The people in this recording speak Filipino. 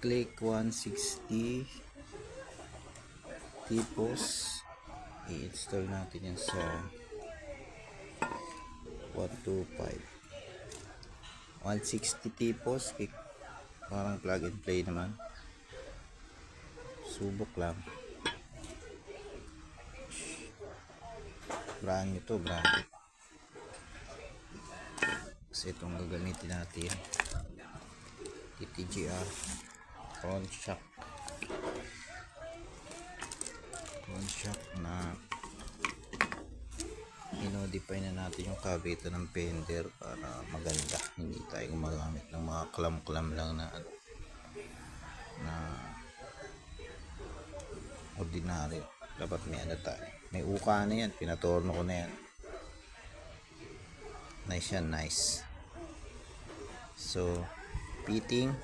click 160 tipos. I-install natin yan sa 125 160 tipos. Parang plug and play naman, subok lang. Brand new to, brand new. Kasi itong gagamitin natin, TTGR front shock na i-modify na natin yung kabitan ng fender para maganda, hindi tayo gumagamit ng mga clam lang na ordinary. Dapat may ano tayo, may uka na yan, pinatorno ko na yan. Nice yan, nice. So fitting